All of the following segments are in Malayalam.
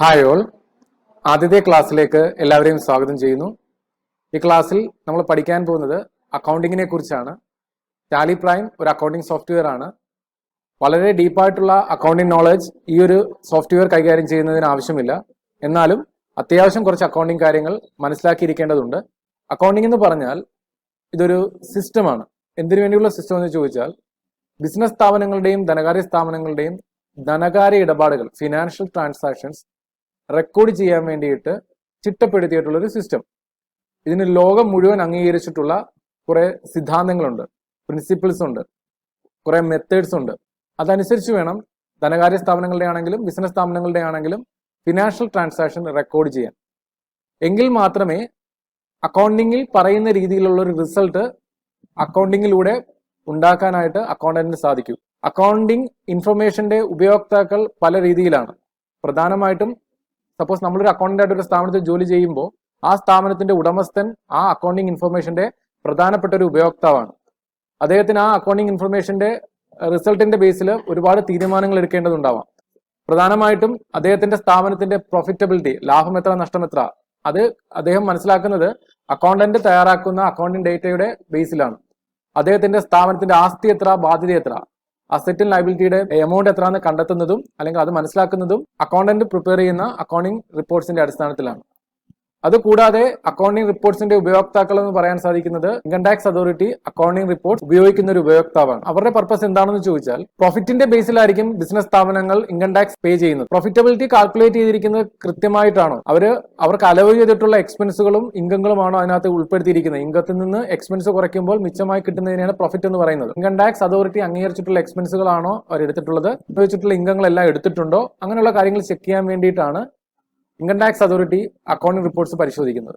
ഹായ് ഓൾ, ആദ്യത്തെ ക്ലാസ്സിലേക്ക് എല്ലാവരെയും സ്വാഗതം ചെയ്യുന്നു. ഈ ക്ലാസ്സിൽ നമ്മൾ പഠിക്കാൻ പോകുന്നത് അക്കൗണ്ടിങ്ങിനെ കുറിച്ചാണ്. ടാലി പ്രൈം ഒരു അക്കൗണ്ടിങ് സോഫ്റ്റ്വെയർ ആണ്. വളരെ ഡീപ്പായിട്ടുള്ള അക്കൗണ്ടിങ് നോളജ് ഈ ഒരു സോഫ്റ്റ്വെയർ കൈകാര്യം ചെയ്യുന്നതിന് ആവശ്യമില്ല. എന്നാലും അത്യാവശ്യം കുറച്ച് അക്കൗണ്ടിങ് കാര്യങ്ങൾ മനസ്സിലാക്കിയിരിക്കേണ്ടതുണ്ട്. അക്കൗണ്ടിങ് എന്ന് പറഞ്ഞാൽ ഇതൊരു സിസ്റ്റമാണ്. എന്തിനു വേണ്ടിയുള്ള സിസ്റ്റം എന്ന് ചോദിച്ചാൽ ബിസിനസ് സ്ഥാപനങ്ങളുടെയും ധനകാര്യ സ്ഥാപനങ്ങളുടെയും ധനകാര്യ ഇടപാടുകൾ, ഫിനാൻഷ്യൽ ട്രാൻസാക്ഷൻസ് റെക്കോർഡ് ചെയ്യാൻ വേണ്ടിയിട്ട് ചിട്ടപ്പെടുത്തിയിട്ടുള്ള ഒരു സിസ്റ്റം. ഇതിന് ലോകം മുഴുവൻ അംഗീകരിച്ചിട്ടുള്ള കുറെ സിദ്ധാന്തങ്ങളുണ്ട്, പ്രിൻസിപ്പിൾസ് ഉണ്ട്, കുറെ മെത്തേഡ്സ് ഉണ്ട്. അതനുസരിച്ച് വേണം ധനകാര്യ സ്ഥാപനങ്ങളുടെ ആണെങ്കിലും ബിസിനസ് സ്ഥാപനങ്ങളുടെ ആണെങ്കിലും ഫിനാൻഷ്യൽ ട്രാൻസാക്ഷൻ റെക്കോർഡ് ചെയ്യാൻ. എങ്കിൽ മാത്രമേ അക്കൗണ്ടിങ്ങിൽ പറയുന്ന രീതിയിലുള്ള ഒരു റിസൾട്ട് അക്കൗണ്ടിങ്ങിലൂടെ ഉണ്ടാക്കാനായിട്ട് അക്കൗണ്ടന്റിന് സാധിക്കൂ. അക്കൗണ്ടിങ് ഇൻഫർമേഷന്റെ ഉപയോക്താക്കൾ പല രീതിയിലാണ്. പ്രധാനമായിട്ടും സപ്പോസ് നമ്മളൊരു അക്കൗണ്ടന്റ് ആയിട്ട് ഒരു സ്ഥാപനത്തിൽ ജോലി ചെയ്യുമ്പോൾ ആ സ്ഥാപനത്തിന്റെ ഉടമസ്ഥൻ ആ അക്കൗണ്ടിങ് ഇൻഫർമേഷന്റെ പ്രധാനപ്പെട്ട ഒരു ഉപയോക്താവാണ്. അദ്ദേഹത്തിന് ആ അക്കൗണ്ടിങ് ഇൻഫർമേഷന്റെ റിസൾട്ടിന്റെ ബേസിൽ ഒരുപാട് തീരുമാനങ്ങൾ എടുക്കേണ്ടതുണ്ടാവാം. പ്രധാനമായിട്ടും അദ്ദേഹത്തിന്റെ സ്ഥാപനത്തിന്റെ പ്രോഫിറ്റബിലിറ്റി, ലാഭം എത്ര നഷ്ടം എത്ര, അത് അദ്ദേഹം മനസ്സിലാക്കുന്നത് അക്കൗണ്ടന്റ് തയ്യാറാക്കുന്ന അക്കൗണ്ടിങ് ഡേറ്റയുടെ ബേസിലാണ്. അദ്ദേഹത്തിന്റെ സ്ഥാപനത്തിന്റെ ആസ്തി എത്ര, ബാധ്യത എത്ര, അസറ്റ് ആൻഡ് ലയബിലിറ്റിയുടെ എമൗണ്ട് എത്ര എന്ന് കണ്ടെത്തുന്നതും അല്ലെങ്കിൽ അത് മനസ്സിലാക്കുന്നതും അക്കൗണ്ടന്റ് പ്രിപ്പയർ ചെയ്യുന്ന അക്കൗണ്ടിങ് റിപ്പോർട്ട്സിന്റെ അടിസ്ഥാനത്തിലാണ്. അതുകൂടാതെ അക്കൗണ്ടിങ് റിപ്പോർട്ട്സിന്റെ ഉപയോക്താക്കൾ എന്ന് പറയാൻ സാധിക്കുന്നത് income tax authority accounting report ഉപയോഗിക്കുന്ന ഒരു ഉപയോക്താവാണ്. അവരുടെ പർപ്പസ് എന്താണെന്ന് ചോദിച്ചാൽ പ്രോഫിറ്റിന്റെ ബേസിലായിരിക്കും ബിസിനസ് സ്ഥാപനങ്ങൾ ഇൻകം ടാക്സ് പേ ചെയ്യുന്നത്. പ്രോഫിറ്റബിലിറ്റി കാൽക്കുലേറ്റ് ചെയ്തിരിക്കുന്നത് കൃത്യമായിട്ടാണോ, അവർക്ക് അലവ് ചെയ്തിട്ടുള്ള എക്സ്പെൻസുകളും ഇൻകങ്ങളുമാണോ അതിനകത്ത് ഉൾപ്പെടുത്തിയിരിക്കുന്നത്. ഇൻകത്തിൽ നിന്ന് എക്സ്പെൻസ് കുറയ്ക്കുമ്പോൾ മിച്ചമായി കിട്ടുന്നതിനാണ് പ്രോഫിറ്റ് എന്ന് പറയുന്നത്. ഇൻകം ടാക്സ് അതോറിറ്റി അംഗീകരിച്ചിട്ടുള്ള എക്സ്പെൻസുകളാണോ അവർ എടുത്തിട്ടുള്ളത്, ഉപയോഗിച്ചിട്ടുള്ള ഇൻകങ്ങളെല്ലാം എടുത്തിട്ടുണ്ടോ, അങ്ങനെയുള്ള കാര്യങ്ങൾ ചെക്ക് ചെയ്യാൻ വേണ്ടിയിട്ടാണ് income tax authority accounting reports പരിശോധിക്കുന്നത്.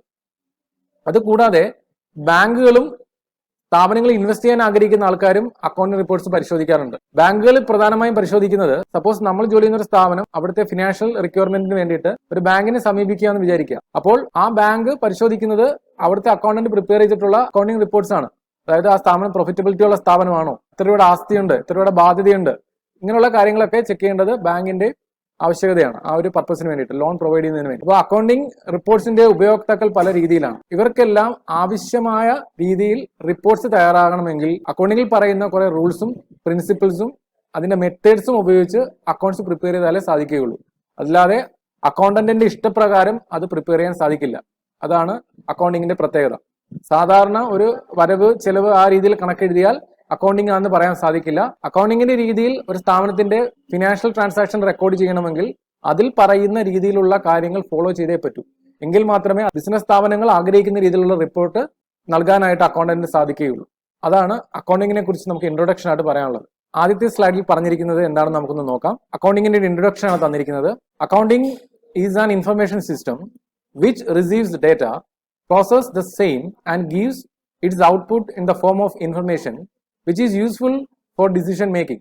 അതുകൂടാതെ ബാങ്കുകളും സ്ഥാപനങ്ങളിൽ ഇൻവെസ്റ്റ് ചെയ്യാൻ ആഗ്രഹിക്കുന്ന ആൾക്കാരും അക്കൗണ്ടിംഗ് റിപ്പോർട്ട്സ് പരിശോധിക്കാറുണ്ട്. ബാങ്കുകൾ പ്രധാനമായും പരിശോധിക്കുന്നത്, സപ്പോസ് നമ്മൾ ജോലി ചെയ്യുന്ന ഒരു സ്ഥാപനം അവിടുത്തെ ഫിനാൻഷ്യൽ റിക്വയർമെന്റിന് വേണ്ടിയിട്ട് ഒരു ബാങ്കിനെ സമീപിക്കുക എന്ന് വിചാരിക്കുക. അപ്പോൾ ആ ബാങ്ക് പരിശോധിക്കുന്നത് അവിടുത്തെ അക്കൗണ്ടന്റ് പ്രിപ്പയർ ചെയ്തിട്ടുള്ള അക്കൗണ്ടിംഗ് റിപ്പോർട്ട്സ് ആണ്. അതായത് ആ സ്ഥാപനം പ്രോഫിറ്റബിലിറ്റി ഉള്ള സ്ഥാപനമാണോ, എത്ര രൂപയുടെ ആസ്തിയുണ്ട്, എത്ര രൂപയുടെ ബാധ്യതയുണ്ട്, ഇങ്ങനെയുള്ള കാര്യങ്ങളൊക്കെ ചെക്ക് ചെയ്യേണ്ടത് ബാങ്കിന്റെ ആവശ്യകതയാണ്. ആ ഒരു പർപ്പസിന് വേണ്ടിയിട്ട്, ലോൺ പ്രൊവൈഡ് ചെയ്യുന്നതിന് വേണ്ടി. അപ്പോൾ അക്കൗണ്ടിംഗ് റിപ്പോർട്ട്സിന്റെ ഉപയോക്താക്കൾ പല രീതിയിലാണ്. ഇവർക്കെല്ലാം ആവശ്യമായ രീതിയിൽ റിപ്പോർട്ട്സ് തയ്യാറാകണമെങ്കിൽ അക്കൗണ്ടിങ്ങിൽ പറയുന്ന കുറെ റൂൾസും പ്രിൻസിപ്പിൾസും അതിന്റെ മെത്തേഡ്സും ഉപയോഗിച്ച് അക്കൗണ്ട്സ് പ്രിപ്പയർ ചെയ്താലേ സാധിക്കുകയുള്ളൂ. അല്ലാതെ അക്കൗണ്ടന്റിന്റെ ഇഷ്ടപ്രകാരം അത് പ്രിപ്പയർ ചെയ്യാൻ സാധിക്കില്ല. അതാണ് അക്കൗണ്ടിങ്ങിന്റെ പ്രത്യേകത. സാധാരണ ഒരു വരവ് ചെലവ് ആ രീതിയിൽ കണക്കെഴുതിയാൽ അക്കൗണ്ടിങ് ആണെന്ന് പറയാൻ സാധിക്കില്ല. അക്കൗണ്ടിങ്ങിന്റെ രീതിയിൽ ഒരു സ്ഥാപനത്തിന്റെ ഫിനാൻഷ്യൽ ട്രാൻസാക്ഷൻ റെക്കോർഡ് ചെയ്യണമെങ്കിൽ അതിൽ പറയുന്ന രീതിയിലുള്ള കാര്യങ്ങൾ ഫോളോ ചെയ്തേ പറ്റൂ. എങ്കിൽ മാത്രമേ ബിസിനസ് സ്ഥാപനങ്ങൾ ആഗ്രഹിക്കുന്ന രീതിയിലുള്ള റിപ്പോർട്ട് നൽകാനായിട്ട് അക്കൗണ്ടന്റിന് സാധിക്കുകയുള്ളൂ. അതാണ് അക്കൗണ്ടിങ്ങിനെ കുറിച്ച് നമുക്ക് ഇൻട്രൊഡക്ഷൻ ആയിട്ട് പറയാനുള്ളത്. ആദ്യത്തെ സ്ലൈഡിൽ പറഞ്ഞിരിക്കുന്നത് എന്താണെന്ന് നമുക്കൊന്ന് നോക്കാം. അക്കൗണ്ടിങ്ങിന്റെ ഇൻട്രൊഡക്ഷൻ ആണ് തന്നിരിക്കുന്നത്. Accounting is an information system which receives data, process the same and gives it's output in the form of information which is useful for decision making.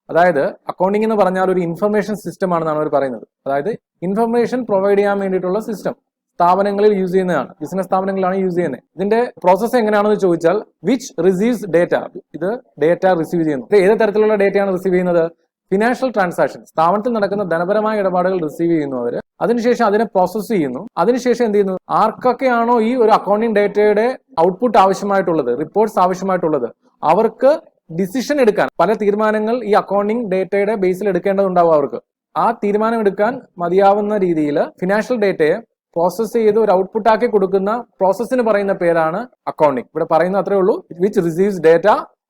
അതായത് അക്കൗണ്ടിംഗ് എന്ന് പറഞ്ഞാൽ ഒരു ഇൻഫർമേഷൻ സിസ്റ്റം ആണെന്നാണ് അവർ പറയുന്നത്. അതായത് ഇൻഫർമേഷൻ പ്രൊവൈഡ് ചെയ്യാൻ വേണ്ടിയിട്ടുള്ള സിസ്റ്റം സ്ഥാപനങ്ങളിൽ യൂസ് ചെയ്യുന്നതാണ്, ബിസിനസ് സ്ഥാപനങ്ങളിലാണ് യൂസ് ചെയ്യുന്നത്. ഇതിന്റെ പ്രോസസ്സ് എങ്ങനെയാണെന്ന് ചോദിച്ചാൽ വിച്ച് റിസീവ്സ് ഡേറ്റ, ഇത് ഡേറ്റ റിസീവ് ചെയ്യുന്നു. ഏത് തരത്തിലുള്ള ഡേറ്റയാണ് റിസീവ് ചെയ്യുന്നത്? ഫിനാൻഷ്യൽ ട്രാൻസാക്ഷൻ, സ്ഥാപനത്തിൽ നടക്കുന്ന ധനപരമായ ഇടപാടുകൾ റിസീവ് ചെയ്യുന്നു അവർ. അതിനുശേഷം അതിനെ പ്രോസസ്സ് ചെയ്യുന്നു. അതിനുശേഷം എന്ത് ചെയ്യുന്നു? ആർക്കൊക്കെയാണോ ഈ ഒരു അക്കൗണ്ടിംഗ് ഡേറ്റയുടെ ഔട്ട്പുട്ട് ആവശ്യമായിട്ടുള്ളത്, റിപ്പോർട്ട്സ് ആവശ്യമായിട്ടുള്ളത്, അവർക്ക് ഡിസിഷൻ എടുക്കാൻ പല തീരുമാനങ്ങൾ ഈ അക്കൗണ്ടിംഗ് ഡേറ്റയുടെ ബേസിൽ എടുക്കേണ്ടതുണ്ടാവും. അവർക്ക് ആ തീരുമാനം എടുക്കാൻ മതിയാവുന്ന രീതിയിൽ ഫിനാൻഷ്യൽ ഡേറ്റയെ പ്രോസസ് ചെയ്ത് ഒരു ഔട്ട്പുട്ട് ആക്കി കൊടുക്കുന്ന പ്രോസസ്സിന് പറയുന്ന പേരാണ് അക്കൗണ്ടിംഗ്. ഇവിടെ പറയുന്ന അത്രേ ഉള്ളൂ. Which receives data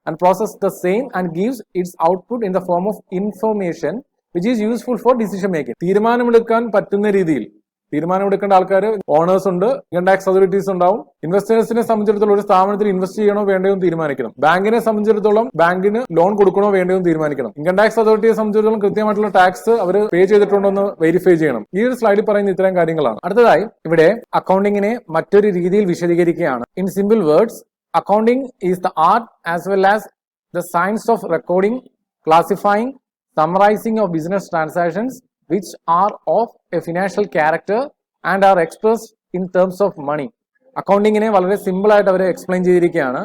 and process the same and gives its output in the form of information which is useful for decision making. തീരുമാനമെടുക്കാൻ പറ്റുന്ന രീതിയിൽ തീരുമാനമെടുക്കേണ്ട ആൾക്കാർ ഓണേഴ്സ് ഉണ്ട്, ഇൻകം ടാക്സ് അതോറിറ്റീസ് ഉണ്ടാവും. ഇൻവെസ്റ്റേഴ്സിനെ സംബന്ധിച്ചിടത്തോളം ഒരു സ്ഥാപനത്തിൽ ഇൻവെസ്റ്റ് ചെയ്യണോ വേണ്ടയോ തീരുമാനിക്കണം. ബാങ്കിനെ സംബന്ധിച്ചിടത്തോളം ബാങ്കിന് ലോൺ കൊടുക്കണോ വേണ്ടയോ തീരുമാനിക്കണം. ഇൻകം ടാക്സ് അതോറിറ്റിയെ സംബന്ധിച്ചിടത്തോളം കൃത്യമായിട്ടുള്ള ടാക്സ് അവർ പേ ചെയ്തിട്ടുണ്ടോ എന്ന് വെരിഫൈ ചെയ്യണം. ഈ ഒരു സ്ലൈഡിൽ പറയുന്ന ഇത്തരം കാര്യങ്ങളാണ്. അടുത്തതായി ഇവിടെ അക്കൗണ്ടിങ്ങിനെ മറ്റൊരു രീതിയിൽ വിശദീകരിക്കുകയാണ്. In simple words, accounting is the art as well as the science of recording, classifying, summarizing of business transactions which are of a financial character and are expressed in terms of money. അക്കൗണ്ടിങ്ങിനെ വളരെ സിമ്പിൾ ആയിട്ട് അവർ എക്സ്പ്ലെയിൻ ചെയ്തിരിക്കുകയാണ്.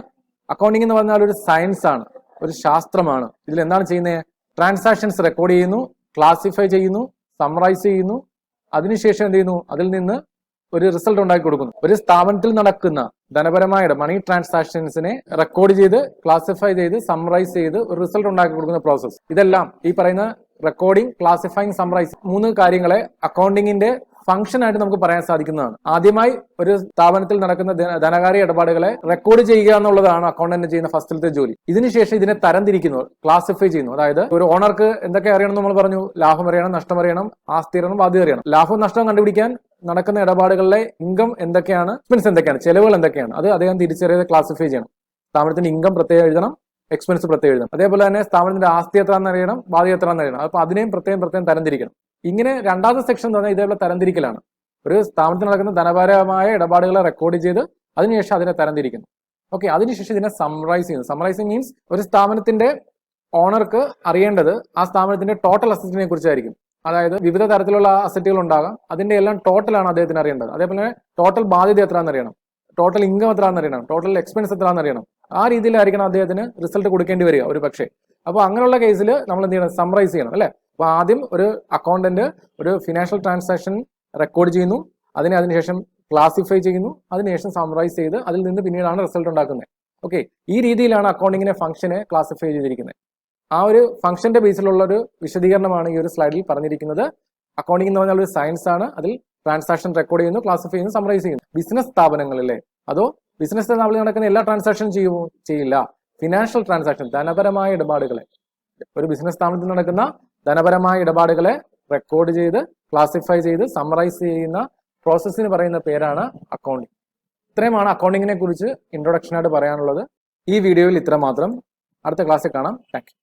അക്കൗണ്ടിങ് എന്ന് പറഞ്ഞാൽ ഒരു സയൻസ് ആണ്, ഒരു ശാസ്ത്രമാണ്. ഇതിൽ എന്താണ് ചെയ്യുന്നത്? ട്രാൻസാക്ഷൻസ് റെക്കോർഡ് ചെയ്യുന്നു, ക്ലാസിഫൈ ചെയ്യുന്നു, സമ്മറൈസ് ചെയ്യുന്നു, അതിനുശേഷം എന്ത് ചെയ്യുന്നു, അതിൽ നിന്ന് ഒരു റിസൾട്ട് ഉണ്ടാക്കി കൊടുക്കുന്നു. ഒരു സ്ഥാപനത്തിൽ നടക്കുന്ന ധനപരമായ മണി ട്രാൻസാക്ഷൻസിനെ റെക്കോർഡ് ചെയ്ത് ക്ലാസിഫൈ ചെയ്ത് സമ്മറൈസ് ചെയ്ത് ഒരു റിസൾട്ട് ഉണ്ടാക്കി കൊടുക്കുന്ന പ്രോസസ്. ഇതെല്ലാം ഈ പറയുന്ന റെക്കോർഡിംഗ്, ക്ലാസിഫൈങ്, സമ്മറൈസ് 3 കാര്യങ്ങളെ അക്കൗണ്ടിങ്ങിന്റെ ഫംഗ്ഷൻ ആയിട്ട് നമുക്ക് പറയാൻ സാധിക്കുന്നതാണ്. ആദ്യമായി ഒരു സ്ഥാപനത്തിൽ നടക്കുന്ന ധനകാര്യ ഇടപാടുകളെ റെക്കോർഡ് ചെയ്യുക എന്നുള്ളതാണ് അക്കൗണ്ടന്റ് ചെയ്യുന്ന ഫസ്റ്റിലത്തെ ജോലി. ഇതിനുശേഷം ഇതിനെ തരംതിരിക്കുന്നു, ക്ലാസിഫൈ ചെയ്യുന്നു. അതായത് ഒരു ഓണർക്ക് എന്തൊക്കെ അറിയണം നമ്മൾ പറഞ്ഞു, ലാഭം അറിയണം, നഷ്ടം അറിയണം, ആസ്തി അറിയണം, ബാധ്യത അറിയണം. ലാഭവും നഷ്ടവും കണ്ടുപിടിക്കാൻ നടക്കുന്ന ഇടപാടുകളിലെ ഇൻകം എന്തൊക്കെയാണ്, എക്സ്പെൻസ് എന്തൊക്കെയാണ്, ചെലവുകൾ എന്തൊക്കെയാണ്, അത് അദ്ദേഹം തിരിച്ചറിയാതെ ക്ലാസിഫൈ ചെയ്യണം. സ്ഥാപനത്തിന്റെ ഇൻകം പ്രത്യേകം എഴുതണം, എക്സ്പെൻസ് പ്രത്യേകം എഴുതണം. അതേപോലെ തന്നെ സ്ഥാപനത്തിന്റെ ആസ്തി എത്രയാണെന്ന് അറിയണം, ബാധ്യത എത്രയാണെന്ന് അറിയണം. അപ്പൊ അതിനെയും പ്രത്യേകം തരംതിരിക്കണം. ഇങ്ങനെ രണ്ടാമത്തെ സെക്ഷൻ എന്ന് പറഞ്ഞാൽ ഇതേപോലെ തരംതിരിക്കലാണ്. ഒരു സ്ഥാപനത്തിൽ നടക്കുന്ന ധനപരമായ ഇടപാടുകളെ റെക്കോർഡ് ചെയ്ത് അതിനുശേഷം അതിനെ തരംതിരിക്കുന്നു. ഓക്കെ, അതിനുശേഷം ഇതിനെ സമ്മറൈസ് ചെയ്യുന്നു. സമ്മറൈസിങ് മീൻസ് ഒരു സ്ഥാപനത്തിന്റെ ഓണർക്ക് അറിയേണ്ടത് ആ സ്ഥാപനത്തിന്റെ ടോട്ടൽ അസറ്റിനെ കുറിച്ചായിരിക്കും. അതായത് വിവിധ തരത്തിലുള്ള അസറ്റുകൾ ഉണ്ടാകാം, അതിന്റെ എല്ലാം ടോട്ടലാണ് അദ്ദേഹത്തിന് അറിയേണ്ടത്. അതേപോലെ ടോട്ടൽ ബാധ്യത എത്രയാണെന്ന് അറിയണം, ടോട്ടൽ ഇൻകം എത്രയാണെന്ന് അറിയണം, ടോട്ടൽ എക്സ്പെൻസ് എത്രയാണെന്ന് അറിയണം. ആ രീതിയിലായിരിക്കണം അദ്ദേഹത്തിന് റിസൾട്ട് കൊടുക്കേണ്ടി വരിക ഒരു പക്ഷേ. അപ്പോൾ അങ്ങനെയുള്ള കേസിൽ നമ്മൾ എന്ത് ചെയ്യണം, സമ്മറൈസ് ചെയ്യണം അല്ലേ. അപ്പോൾ ആദ്യം ഒരു അക്കൗണ്ടന്റ് ഒരു ഫിനാൻഷ്യൽ ട്രാൻസാക്ഷൻ റെക്കോർഡ് ചെയ്യുന്നു, അതിനുശേഷം ക്ലാസിഫൈ ചെയ്യുന്നു, അതിനുശേഷം സമ്മറൈസ് ചെയ്ത് അതിൽ നിന്ന് പിന്നീടാണ് റിസൾട്ട് ഉണ്ടാക്കുന്നത്. ഓക്കെ, ഈ രീതിയിലാണ് അക്കൗണ്ടിങ്ങിനെ ഫംഗ്ഷനെ ക്ലാസിഫൈ ചെയ്തിരിക്കുന്നത്. ആ ഒരു ഫംഗ്ഷന്റെ ബേസിലുള്ള ഒരു വിശദീകരണമാണ് ഈ ഒരു സ്ലൈഡിൽ പറഞ്ഞിരിക്കുന്നത്. അക്കൗണ്ടിംഗ് എന്ന് പറഞ്ഞാൽ ഒരു സയൻസ് ആണ്. അതിൽ ട്രാൻസാക്ഷൻ റെക്കോർഡ് ചെയ്യുന്നു, ക്ലാസിഫൈ ചെയ്യുന്നു, സമ്മറൈസ് ചെയ്യുന്നു. ബിസിനസ് സ്ഥാപനങ്ങളിലെ അതോ ബിസിനസ് സ്ഥാപനങ്ങളിൽ നടക്കുന്ന എല്ലാ ട്രാൻസാക്ഷനും ചെയ്യുമോ? ചെയ്യില്ല. ഫിനാൻഷ്യൽ ട്രാൻസാക്ഷൻ, ധനപരമായ ഇടപാടുകളെ, ഒരു ബിസിനസ് സ്ഥാപനത്തിൽ നടക്കുന്ന ധനപരമായ ഇടപാടുകളെ റെക്കോർഡ് ചെയ്ത് ക്ലാസിഫൈ ചെയ്ത് സമ്മറൈസ് ചെയ്യുന്ന പ്രോസസ്സിന് പറയുന്ന പേരാണ് അക്കൗണ്ടിങ്. ഇത്രയുമാണ് അക്കൗണ്ടിങ്ങിനെ കുറിച്ച് ഇൻട്രൊഡക്ഷൻ ആയിട്ട് പറയാനുള്ളത്. ഈ വീഡിയോയിൽ ഇത്ര മാത്രം. അടുത്ത ക്ലാസ്സിൽ കാണാം. Thank you.